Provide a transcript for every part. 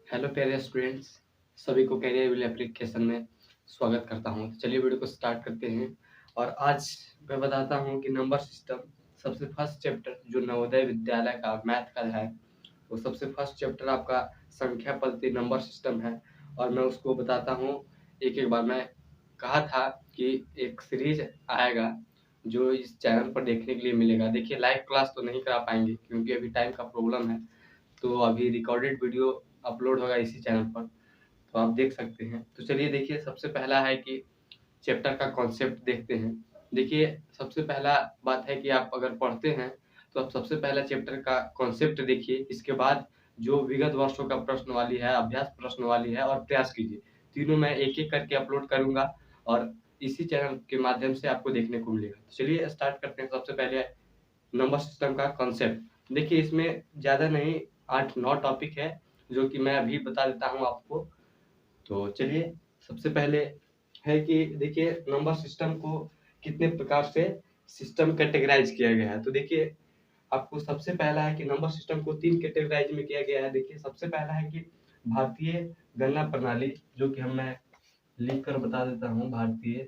Hello प्यारे students, सभी को कैरियर एप्लीकेशन में स्वागत करता हूं। चलिए वीडियो को स्टार्ट करते हैं। और आज मैं बताता हूं कि नंबर सिस्टम सबसे फर्स्ट चैप्टर जो नवोदय विद्यालय का मैथ का है, वो सबसे फर्स्ट चैप्टर आपका संख्या पद्धति नंबर सिस्टम है। और मैं उसको बताता हूँ एक एक बार। मैं कहा था कि एक सीरीज आएगा जो इस चैनल पर देखने के लिए मिलेगा। देखिए लाइव क्लास तो नहीं करा पाएंगे क्योंकि अभी टाइम का प्रॉब्लम है, तो अभी रिकॉर्डेड वीडियो अपलोड होगा इसी चैनल पर, तो आप देख सकते हैं। तो चलिए देखिए, सबसे पहला है कि चैप्टर का कॉन्सेप्ट देखते हैं। देखिए सबसे पहला बात है कि आप अगर पढ़ते हैं तो आप सबसे पहला चैप्टर का कॉन्सेप्ट देखिए। इसके बाद जो विगत वर्षों का प्रश्नवाली है, अभ्यास प्रश्नवाली है और प्रयास कीजिए, तीनों मैं एक-एक करके अपलोड करूँगा और इसी चैनल के माध्यम से आपको देखने को मिलेगा। तो चलिए स्टार्ट करते हैं। सबसे पहले नंबर सिस्टम का कॉन्सेप्ट। देखिए इसमें ज़्यादा नहीं 8-9 टॉपिक है जो कि मैं अभी बता देता हूँ आपको। तो चलिए सबसे पहले है कि देखिए नंबर सिस्टम को कितने प्रकार से सिस्टम कैटेगराइज किया गया है। तो देखिए आपको सबसे पहला है कि नंबर सिस्टम को 3 कैटेगराइज में किया गया है। देखिए सबसे पहला है कि भारतीय गणना प्रणाली, जो कि मैं लिख कर बता देता हूँ। भारतीय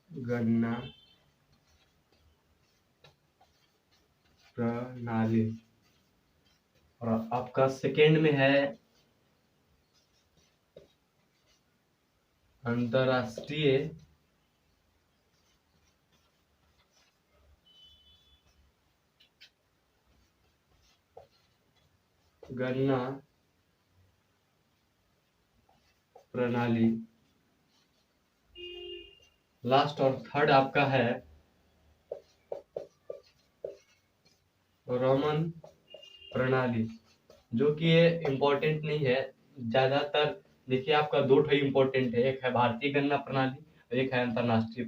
गणना प्रणाली, और आपका सेकेंड में है अंतरराष्ट्रीय गणना प्रणाली। लास्ट और थर्ड आपका है रोमन प्रणाली, जो कि ये इम्पोर्टेंट नहीं है ज्यादातर। देखिए आपका दो ठो इम्पोर्टेंट है, एक है भारतीय गणना प्रणाली और एक है अंतरराष्ट्रीय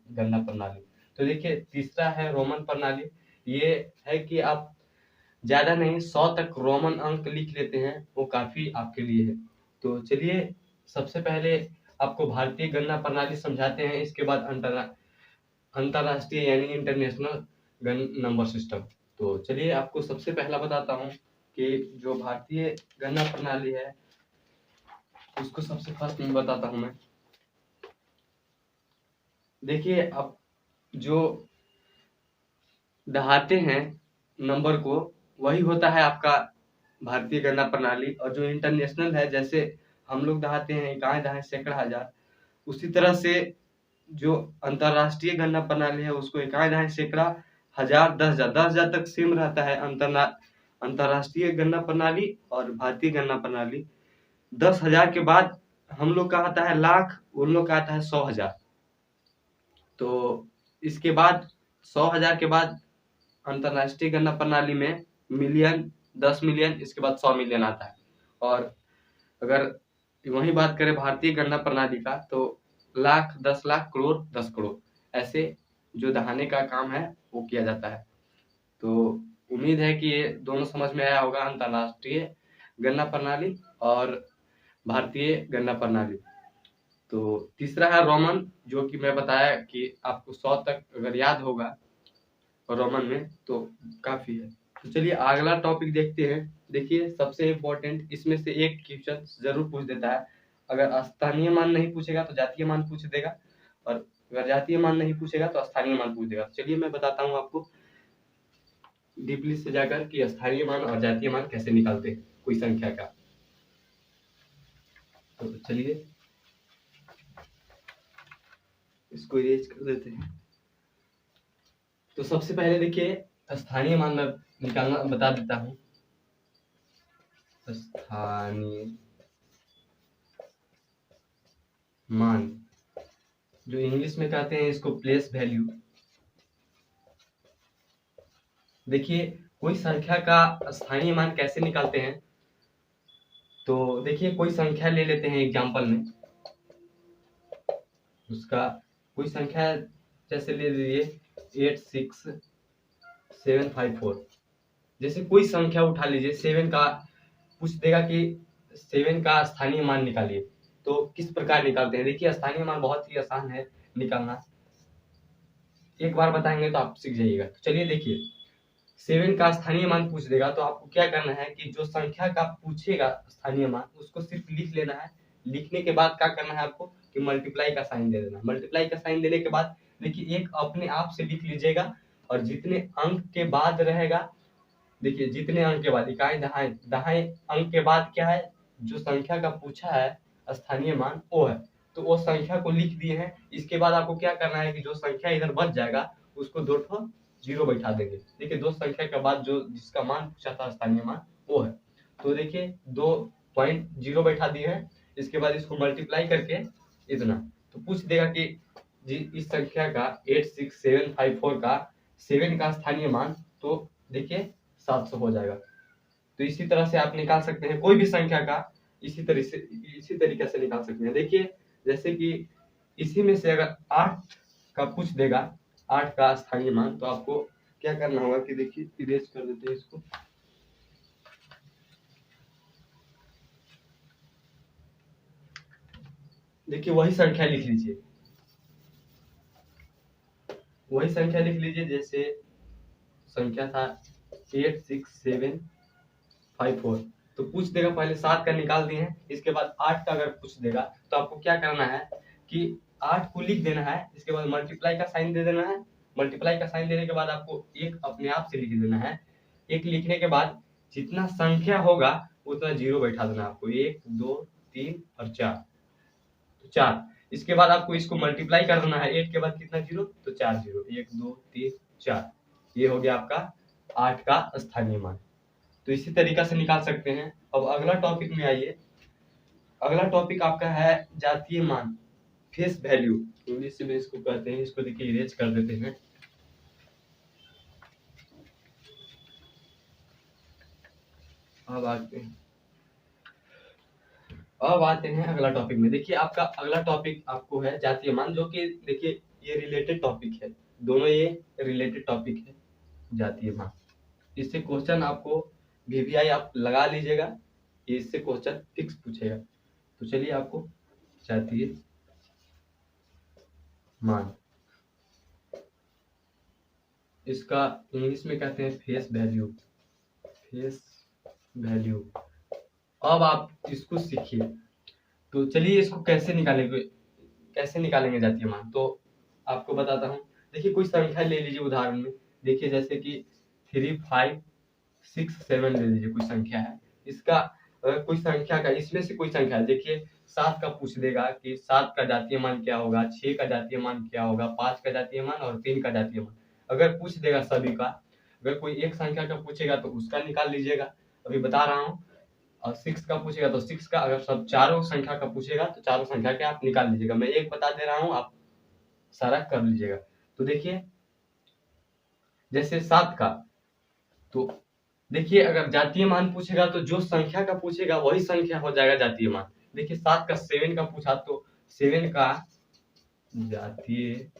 गणना प्रणाली। तो देखिए तीसरा है रोमन प्रणाली। ये है कि आप ज्यादा नहीं 100 तक रोमन अंक लिख लेते हैं, वो काफी आपके लिए है। तो चलिए सबसे पहले आपको भारतीय गणना प्रणाली समझाते हैं, इसके बाद अंतरराष्ट्रीय यानी इंटरनेशनल नंबर सिस्टम। तो चलिए आपको सबसे पहला बताता हूँ कि जो भारतीय गणना प्रणाली है उसको सबसे फर्स्ट में बताता हूँ मैं। देखिए अब जो दहाते हैं नंबर को, वही होता है आपका भारतीय गणना प्रणाली। और जो इंटरनेशनल है, जैसे हम लोग दहाते हैं इकाई, दहाई, सैकड़ा, हजार, उसी तरह से जो अंतरराष्ट्रीय गणना प्रणाली है उसको इकाई, दहाई, सैकड़ा, हजार, 10,000 तक सेम रहता है अंतरराष्ट्रीय गणना प्रणाली और भारतीय गणना प्रणाली। 10,000 के बाद हम लोग का आता है लाख, उन लोग का आता है 100,000। तो इसके बाद 100,000 के बाद अंतरराष्ट्रीय गणना प्रणाली में मिलियन, 10 मिलियन, इसके बाद 100 मिलियन आता है। और अगर वही बात करें भारतीय गणना प्रणाली का, तो लाख, 10 लाख, करोड़, 10 करोड़, ऐसे जो दहाने का काम है वो किया जाता है। तो उम्मीद है कि ये दोनों समझ में आया होगा, अंतरराष्ट्रीय गणना प्रणाली और भारतीय गणना प्रणाली। तो तीसरा है रोमन, जो कि मैं बताया कि आपको 100 तक अगर याद होगा रोमन में तो काफी है। तो चलिए अगला टॉपिक देखते हैं। देखिए सबसे इम्पोर्टेंट, इसमें से एक क्वेश्चन जरूर पूछ देता है। अगर स्थानीय मान नहीं पूछेगा तो जातीय मान पूछ देगा, और अगर जातीय मान नहीं पूछेगा तो स्थानीय मान पूछ देगा। चलिए मैं बताता हूँ आपको डीपली से जाकर कि स्थानीय मान और जातीय मान कैसे निकालते हैं कोई संख्या का। तो चलिए इसको इरेज कर देते हैं। तो सबसे पहले देखिए स्थानीय मान मैं निकालना बता देता हूँ। स्थानीय मान, जो इंग्लिश में कहते हैं इसको प्लेस वैल्यू। देखिए कोई संख्या का स्थानीय मान कैसे निकालते हैं, तो देखिए कोई संख्या ले लेते हैं एग्जांपल में। उसका कोई संख्या जैसे ले लीजिए 86754। जैसे कोई संख्या उठा लीजिए, 7 का पूछ देगा कि 7 का स्थानीय मान निकालिए। तो किस प्रकार निकालते हैं, देखिए स्थानीय मान बहुत ही आसान है निकालना, एक बार बताएंगे तो आप सीख जाइएगा। तो चलिए देखिए 7 का स्थानीय मान पूछ देगा तो आपको क्या करना है कि जो संख्या का पूछेगा स्थानीय मान उसको सिर्फ लिख लेना है। लिखने के बाद क्या करना है आपको कि मल्टीप्लाई का साइन दे देना। मल्टीप्लाई का साइन देने के बाद देखिए एक अपने आप से लिख लीजिएगा और जितने अंक के बाद रहेगा, देखिए जितने अंक के बाद इकाई दहाई दहाई अंक के बाद क्या है, जो संख्या का पूछा है स्थानीय मान वो है, तो वो संख्या को लिख दिए हैं। इसके बाद आपको क्या करना है कि जो संख्या इधर बच जाएगा उसको 2 ठो जीरो बैठा देंगे। देखिए दो संख्या के बाद जो जिसका मान पूछा था स्थानीय मान वो है, तो देखिए 2.0 बैठा दिए हैं। इसके बाद इसको मल्टीप्लाई करके इतना तो पूछ देगा कि जी इस संख्या का 86754 का 7 का स्थानीय मान, तो देखिए 700 हो जाएगा। तो इसी तरह से आप निकाल सकते हैं कोई भी संख्या का, इसी तरीके से निकाल सकते हैं। देखिए जैसे कि इसी में से अगर 8 का पूछ देगा, 8 का स्थानीय मान, तो आपको क्या करना होगा कि देखिए इरेज कर देते हैं इसको। देखिए वही संख्या लिख लीजिए, वही संख्या लिख लीजिए। जैसे संख्या था 86754, तो पूछ देगा पहले 7 का निकाल दिए हैं, इसके बाद 8 का अगर पूछ देगा तो आपको क्या करना है कि 8 को लिख देना है। इसके बाद मल्टीप्लाई का साइन दे देना है। मल्टीप्लाई का साइन देने के बाद आपको एक अपने आप से लिख देना है। एक लिखने के बाद जितना संख्या होगा उतना जीरो बैठा देना आपको, 1 2 3 और 4, तो 4। इसके बाद आपको इसको मल्टीप्लाई कर देना है, 8 के बाद कितना जीरो, तो 4 जीरो, 1 2 3 4। ये हो गया आपका 8 का स्थानीय मान। तो इसी तरीका से निकाल सकते हैं। अब अगला टॉपिक में आइए। अगला टॉपिक आपका है जातीय मान, फेस वैल्यू इंग्लिश में इसको कहते हैं। इसको देखिए इरेज कर देते हैं। अब आते हैं अगला टॉपिक में। देखिए आपका अगला टॉपिक आपको है जातीय मान, जो कि देखिए ये रिलेटेड टॉपिक है, दोनों ये रिलेटेड टॉपिक है जातीय मान। इससे क्वेश्चन आपको वीवीआई आप लगा लीजिएगा, इससे क्वेश्चन फिक्स पूछेगा। तो चलिए आपको जातीय मान, इसका इंग्लिश में कहते हैं फेस वैल्यू, फेस वैल्यू। अब आप इसको सीखिए। तो चलिए इसको कैसे निकालेंगे जातीय मान, तो आपको बताता हूँ। देखिए कोई संख्या ले लीजिए उदाहरण में। देखिए जैसे कि 3 5 6 7 ले लीजिए, कोई संख्या है। इसका कोई संख्या का इसमें से कोई संख्या है, देखिए 7 का पूछ देगा कि 7 का जातीय मान क्या होगा, 6 का जातीय मान क्या होगा, 5 का जातीय मान और 3 का जातीय मान। अगर पूछ देगा सभी का, अगर कोई एक संख्या का पूछेगा तो उसका निकाल लीजिएगा, अभी बता रहा हूँ। और 6 का पूछेगा तो 6 का, अगर सब चारों संख्या का पूछेगा तो चारों संख्या के आप निकाल लीजिएगा। मैं एक बता दे रहा हूँ, आप सारा कर लीजिएगा। तो देखिए जैसे 7 का, तो देखिए अगर जातीय मान पूछेगा तो जो संख्या का पूछेगा वही संख्या हो जाएगा जातीय मान। देखिए 7 का 7 का पूछा तो 7 का जातीय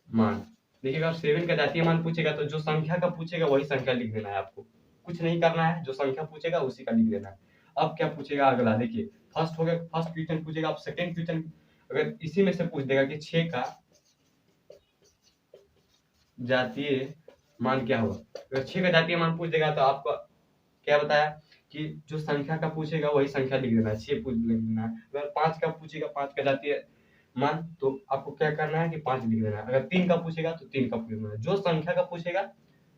मान। देखिए अगर 7 का जातीय मान पूछेगा तो जो संख्या का पूछेगा वही संख्या लिख देना है आपको, कुछ नहीं करना है, जो संख्या पूछेगा उसी का लिख देना है। अब क्या पूछेगा अगला, देखिए फर्स्ट हो गया, फर्स्ट क्वेश्चन पूछेगा। अब सेकंड क्वेश्चन अगर इसी में से पूछ देगा कि 6 का जातीय मान क्या होगा, अगर 6 का जातीय मान पूछ देगा तो आपको क्या बताया कि जो संख्या का पूछेगा वही संख्या लिख देना है, 6 पूछ लिख देना है। अगर 5 का पूछेगा, 5 का जातीय मान, तो आपको क्या करना है कि 5 लिख देना है। अगर 3 का पूछेगा तो 3 का लिख देना है। जो संख्या का पूछेगा,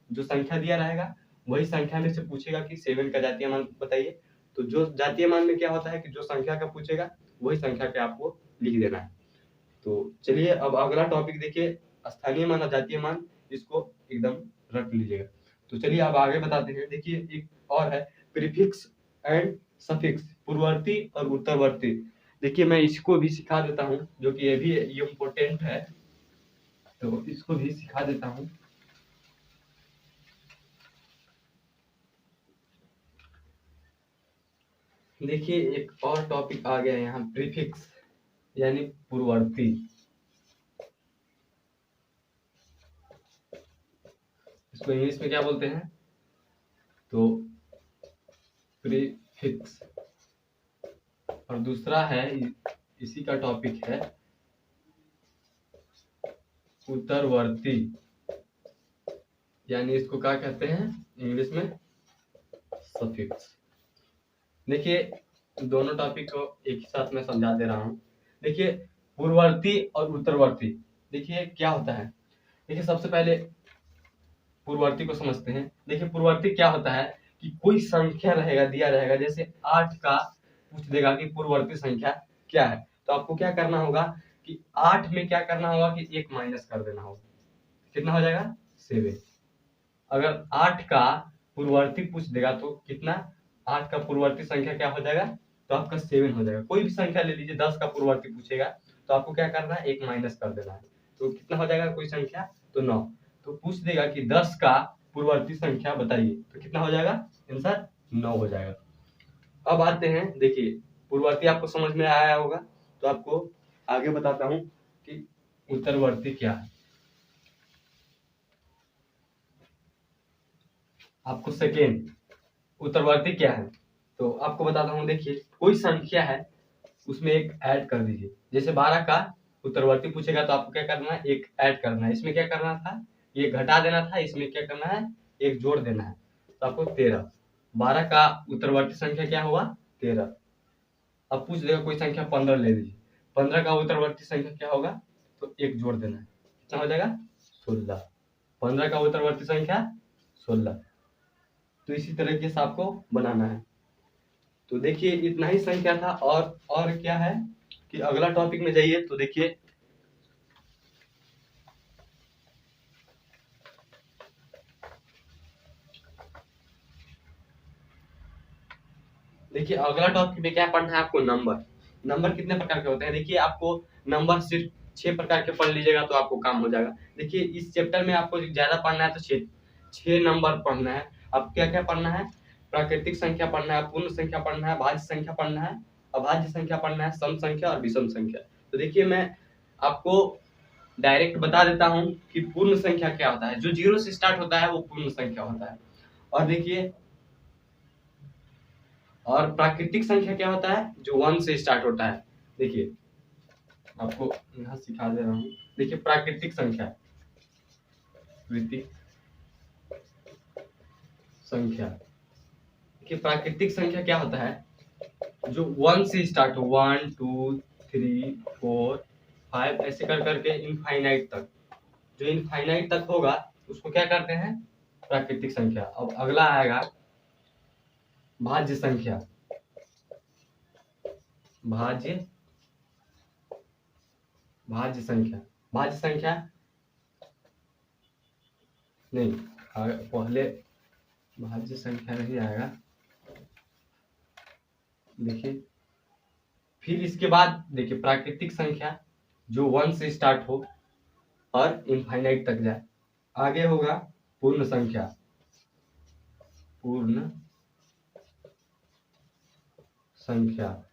जो संख्या दिया रहेगा वही संख्या में से पूछेगा कि 7 का जातीय मान बताइए। तो जो जातीय मान में क्या होता है कि जो संख्या का पूछेगा वही संख्या के आपको लिख देना है। तो चलिए अब अगला टॉपिक देखिए, स्थानीय मान और जातीय मान, इसको एकदम रख लीजिएगा। तो चलिए अब आगे बताते हैं। देखिए एक और है प्रीफिक्स एंड सफिक्स, पूर्ववर्ती और उत्तरवर्ती। देखिए मैं इसको भी सिखा देता हूँ, जो कि ये भी इम्पोर्टेंट है, तो इसको भी सिखा देता हूँ। देखिए एक और टॉपिक आ गया है यहाँ, प्रीफिक्स यानी पूर्ववर्ती। इसको इंग्लिश में क्या बोलते हैं, तो प्रीफिक्स। और दूसरा है, इसी का टॉपिक है उत्तरवर्ती यानी इसको क्या कहते हैं इंग्लिश में, सफिक्स। देखिए दोनों टॉपिक को एक ही साथ में समझा दे रहा हूँ। देखिए पूर्ववर्ती और उत्तरवर्ती, देखिए क्या होता है। देखिए सबसे पहले पूर्ववर्ती को समझते हैं। देखिए पूर्ववर्ती क्या होता है कि कोई संख्या रहेगा, दिया रहेगा, जैसे 8 का पूछ देगा कि पूर्ववर्ती संख्या क्या है, तो आपको क्या करना होगा कि 8 में क्या करना होगा कि 1 माइनस कर देना होगा। कितना हो जाएगा 7। अगर 8 का पूर्ववर्ती पूछ देगा तो कितना, 8 का पूर्ववर्ती संख्या क्या हो जाएगा, तो आपका 7 हो जाएगा। कोई भी संख्या ले लीजिए, 10 का पूर्ववर्ती पूछेगा तो आपको क्या करना है, 1 माइनस कर देना है, तो कितना हो जाएगा कोई संख्या, तो 9। तो पूछ देगा कि 10 का पूर्ववर्ती संख्या बताइए, तो कितना हो जाएगा, आंसर 9 हो जाएगा। अब आते हैं, देखिए पूर्ववर्ती आपको समझ में आया होगा, तो आपको आगे बताता हूँ कि उत्तरवर्ती क्या है। आपको सेकेंड उत्तरवर्ती क्या है तो आपको बताता हूँ। देखिए कोई संख्या है, उसमें एक ऐड कर दीजिए। जैसे 12 का उत्तरवर्ती पूछेगा तो आपको क्या करना है, एक ऐड करना है। इसमें क्या करना था, ये घटा देना था, इसमें क्या करना है, एक जोड़ देना है, तो आपको 13। 12 का उत्तरवर्ती संख्या क्या हुआ, 13। अब पूछ देगा कोई संख्या 15 ले लीजिए, 15 का उत्तरवर्ती संख्या क्या होगा, तो एक जोड़ देना है, कितना हो जाएगा 16। 15 का उत्तरवर्ती संख्या 16। तो इसी तरीके से आपको बनाना है। तो देखिए इतना ही संख्या था। और क्या है कि अगला टॉपिक में जाइए तो देखिए अगला टॉपिक में क्या पढ़ना है आपको, नंबर। नंबर कितने प्रकार के होते हैं, देखिए आपको नंबर सिर्फ 6 प्रकार के पढ़ लीजिएगा तो आपको काम हो जाएगा। देखिए इस चैप्टर में आपको ज्यादा पढ़ना है तो 6 नंबर पढ़ना है। अब क्या क्या पढ़ना है, प्राकृतिक संख्या पढ़ना है, पूर्ण संख्या पढ़ना है, भाज्य संख्या पढ़ना है, अभाज्य संख्या पढ़ना है, सम संख्या और विषम संख्या। तो देखिए मैं आपको डायरेक्ट बता देता हूँ कि पूर्ण संख्या क्या होता है। जो 0 से स्टार्ट होता है वो पूर्ण संख्या होता है। और देखिए और प्राकृतिक संख्या क्या होता है, जो 1 से स्टार्ट होता है। देखिए आपको यहाँ सिखा दे रहा हूँ। देखिए प्राकृतिक संख्या, देखिए प्राकृतिक संख्या क्या होता है, जो 1 से स्टार्ट हो, 1 2 3 4 5 ऐसे कर करके इनफाइनाइट तक, जो इनफाइनाइट तक होगा उसको क्या करते हैं, प्राकृतिक संख्या। अब अगला आएगा भाज्य संख्या। भाज्य भाज्य संख्या, भाज्य संख्या नहीं, पहले भाज्य संख्या नहीं आएगा। देखिए फिर इसके बाद देखिए प्राकृतिक संख्या जो 1 से स्टार्ट हो और इनफाइनाइट तक जाए। आगे होगा पूर्ण संख्या, पूर्ण संख्या,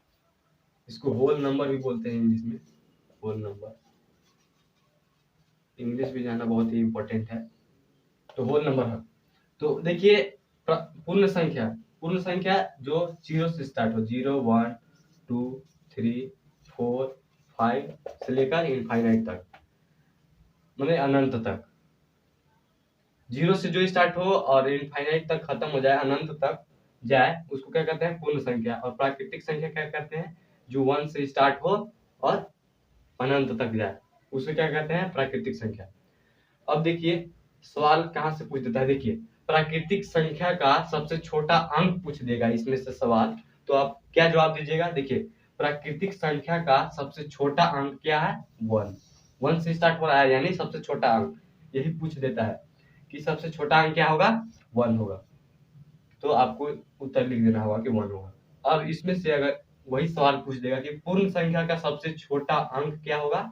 इसको होल नंबर भी बोलते हैं इंग्लिश में, होल नंबर। इंग्लिश भी जानना बहुत ही इंपॉर्टेंट है, तो होल नंबर है। तो देखिए पूर्ण संख्या जो 0 से स्टार्ट हो, 0 1 2 3 4 5 से लेकर इनफाइनाइट तक, मतलब अनंत तक। 0 से जो स्टार्ट हो और इनफाइनाइट तक खत्म हो जाए, अनंत तक जाए, उसको क्या कहते हैं, पूर्ण संख्या। और प्राकृतिक संख्या क्या कहते हैं, जो 1 से स्टार्ट हो और अनंत तक जाए, उसे क्या कहते हैं, प्राकृतिक संख्या। अब देखिए सवाल कहाँ से पूछ देता है। देखिए प्राकृतिक संख्या का सबसे छोटा अंक पूछ देगा इसमें से सवाल, तो आप क्या जवाब दीजिएगा। देखिए प्राकृतिक संख्या का सबसे छोटा अंक क्या है, 1। 1 से स्टार्ट हो रहा है यानी सबसे छोटा अंक, यही पूछ देता है कि सबसे छोटा अंक क्या होगा, 1 होगा। तो आपको उत्तर लिख देना होगा कि 1 होगा। अब इसमें से अगर वही सवाल पूछ देगा कि पूर्ण संख्या का सबसे छोटा अंक क्या होगा,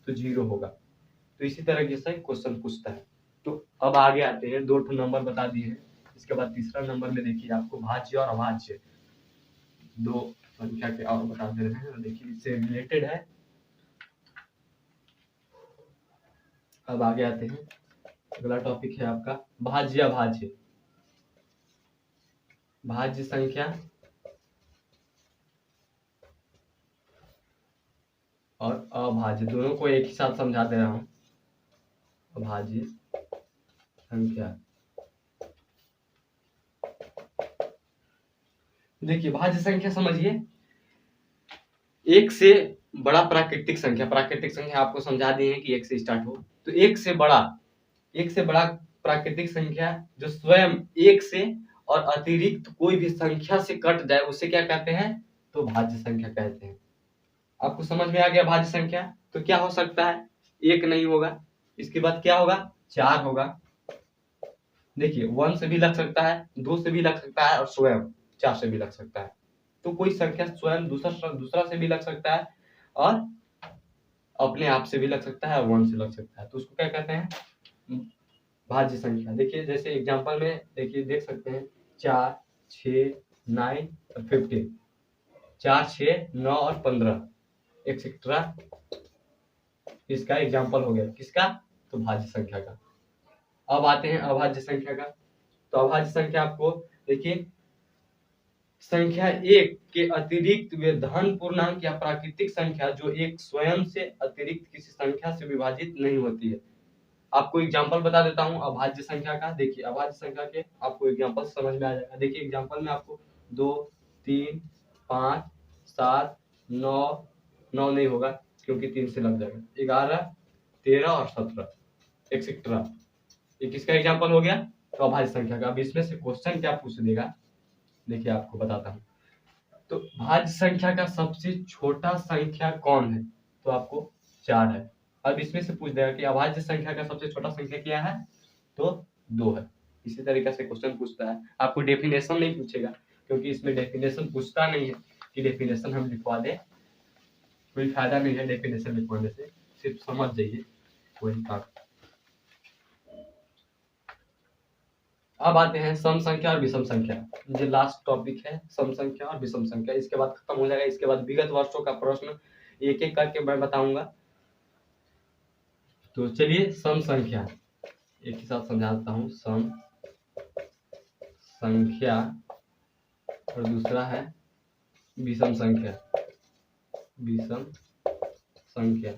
तो 0 होगा। तो इसी तरह से क्वेश्चन पूछता है। तो अब आगे आते हैं, 2 नंबर बता दिए हैं। इसके बाद तीसरा नंबर में देखिए आपको भाज्य और अभाज्य 2 संख्या के और बता दे रहे हैं। देखिए इससे रिलेटेड है। अब आगे आते हैं, अगला टॉपिक है आपका भाज्य अभाज्य। भाज्य संख्या और अभाज्य दोनों को एक ही साथ समझा दे रहा हूँ। अभाज्य संख्या देखिए भाज्य संख्या समझिए, एक से बड़ा प्राकृतिक संख्या आपको समझा दिए हैं कि एक से स्टार्ट हो, तो एक से बड़ा प्राकृतिक संख्या जो स्वयं एक से और अतिरिक्त कोई भी संख्या से कट जाए उसे क्या कहते हैं, तो भाज्य संख्या कहते हैं। आपको समझ में आ गया भाज्य संख्या? तो क्या हो सकता है, एक नहीं होगा, इसके बाद क्या होगा, 4 होगा। देखिए 1 से भी लग सकता है, 2 से भी लग सकता है और स्वयं 4 से भी लग सकता है। तो कोई संख्या स्वयं दूसरा से भी लग सकता है और अपने आप से भी लग सकता है और 1 से लग सकता है, तो उसको क्या कहते हैं, भाज्य संख्या। देखिए जैसे एग्जांपल में देखिए देख सकते हैं 4, 6, 9 और 15, 4, 6, 9 और 15 एक्सेट्रा, इसका एग्जांपल हो गया किसका, तो भाज्य संख्या का। अब आते हैं अभाज्य संख्या का। तो अभाज्य संख्या आपको देखिए, संख्या एक के अतिरिक्त वे धन पूर्णांक या प्राकृतिक संख्या जो एक स्वयं से अतिरिक्त किसी संख्या से विभाजित नहीं होती है। आपको एग्जांपल बता देता हूं अभाज्य संख्या का। देखिए अभाज्य संख्या के आपको एग्जांपल समझ में आ जाएगा। देखिए एग्जांपल में आपको 2, 3, 5, 7, 9, 9 नहीं होगा क्योंकि 3 से लग जाएगा, 11, 13 और 17 एक्सेट्रा, ये किसका एग्जांपल हो गया, तो अभाज्य संख्या का। अब इसमें से क्वेश्चन क्या पूछ देगा, देखिए आपको बताता हूँ। तो भाज्य संख्या का सबसे छोटा संख्या कौन है, तो आपको 4 है। अब इसमें से पूछ देगा कि अभाज्य संख्या का सबसे छोटा संख्या क्या है, तो 2 है। इसी तरीके से क्वेश्चन पूछता है। आपको डेफिनेशन नहीं पूछेगा क्योंकि इसमें डेफिनेशन पूछता नहीं है कि डेफिनेशन हम लिखवा दें, कोई फायदा नहीं है डेफिनेशन लिखवाने से, सिर्फ समझ जाइए वही काम। अब आते हैं सम संख्या और विषम संख्या, जो लास्ट टॉपिक है, सम संख्या और विषम संख्या। इसके बाद खत्म हो जाएगा। इसके बाद विगत वर्षों का प्रश्न एक एक करके मैं बताऊंगा। तो चलिए सम संख्या एक ही साथ समझाता हूँ। सम संख्या और दूसरा है विषम संख्या। विषम संख्या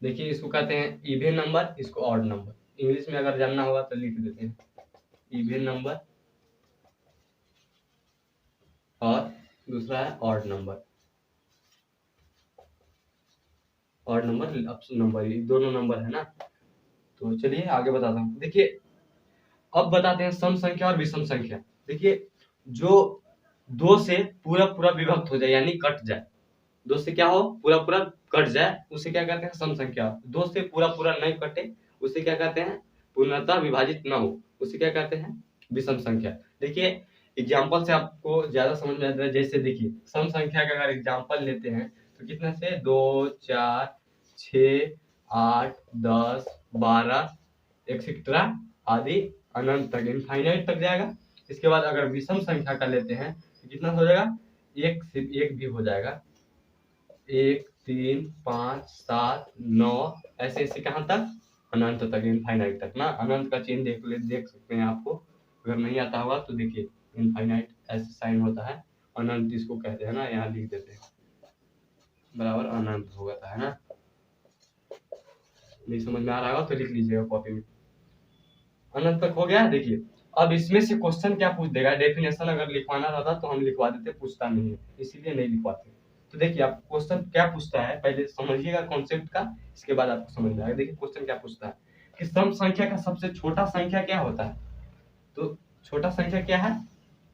देखिए इसको कहते हैं इवन नंबर, इसको ऑड नंबर। इंग्लिश में अगर जानना होगा तो लिख देते हैं इवन नंबर और दूसरा है odd number. Odd number number, ये दोनों नंबर है ना। तो चलिए आगे बताता हूँ। देखिए अब बताते हैं सम संख्या और विषम संख्या। देखिए जो 2 से पूरा पूरा विभक्त हो जाए यानी कट जाए, 2 से क्या हो, पूरा पूरा कट जाए, उसे क्या कहते हैं, सम संख्या। 2 से पूरा पूरा नहीं कटे उसे क्या कहते हैं, पूर्णतः विभाजित ना हो, उसे क्या कहते हैं, विषम संख्या। देखिए एग्जाम्पल से आपको ज्यादा समझ में आता है। जैसे देखिए सम संख्या का अगर एग्जाम्पल लेते हैं तो कितने से, 2, 4, 6, 8, 10, 12 एक्सेट्रा आदि अनंत तक, इनफाइनाइट तक जाएगा। इसके बाद अगर विषम संख्या का लेते हैं तो कितना हो जाएगा, 1 से 1 भी हो जाएगा, 1, 3, 5, 7, 9 ऐसे ऐसे कहाँ तक, अनंत तक, इनफाइनाइट तक ना। अनंत का चिन्ह देख सकते हैं आपको, अगर नहीं आता होगा तो देखिए इनफाइनाइट ऐसे साइन होता है, अनंत इसको कहते हैं ना, यहाँ लिख देते हैं बराबर अनंत होता है ना। नहीं समझ में आ रहा होगा तो लिख लीजिएगा कॉपी में। अनंत तक हो गया। देखिए अब इसमें से क्वेश्चन क्या पूछ देगा, डेफिनेशन अगर लिखवाना रहता तो हम लिखवा देते, पूछता नहीं है इसीलिए नहीं लिखवाते। तो देखिए आप क्वेश्चन क्या पूछता है पहले समझिएगा कॉन्सेप्ट का, इसके बाद आपको समझ में आएगा। देखिए क्वेश्चन क्या पूछता है कि सम संख्या का सबसे छोटा संख्या क्या होता है, तो छोटा संख्या क्या है,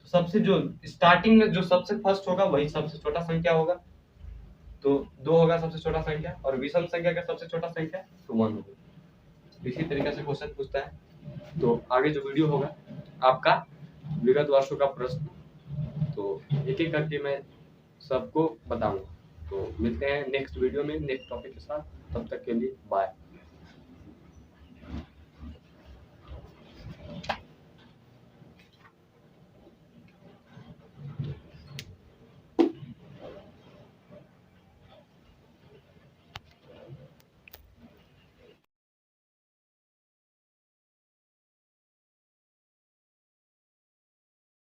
तो सबसे जो स्टार्टिंग में जो सबसे फर्स्ट होगा वही सबसे छोटा संख्या होगा, तो 2 होगा सबसे छोटा संख्या, और विषम संख्या का सबसे छोटा संख्या तो 1 होगा। इसी तरीके से क्वेश्चन पूछता है। तो आगे जो वीडियो होगा आपका विगत वर्षों का प्रश्न, तो एक एक करके मैं सबको बताऊंगा। तो मिलते हैं नेक्स्ट वीडियो में नेक्स्ट टॉपिक के साथ, तब तक के लिए बाय।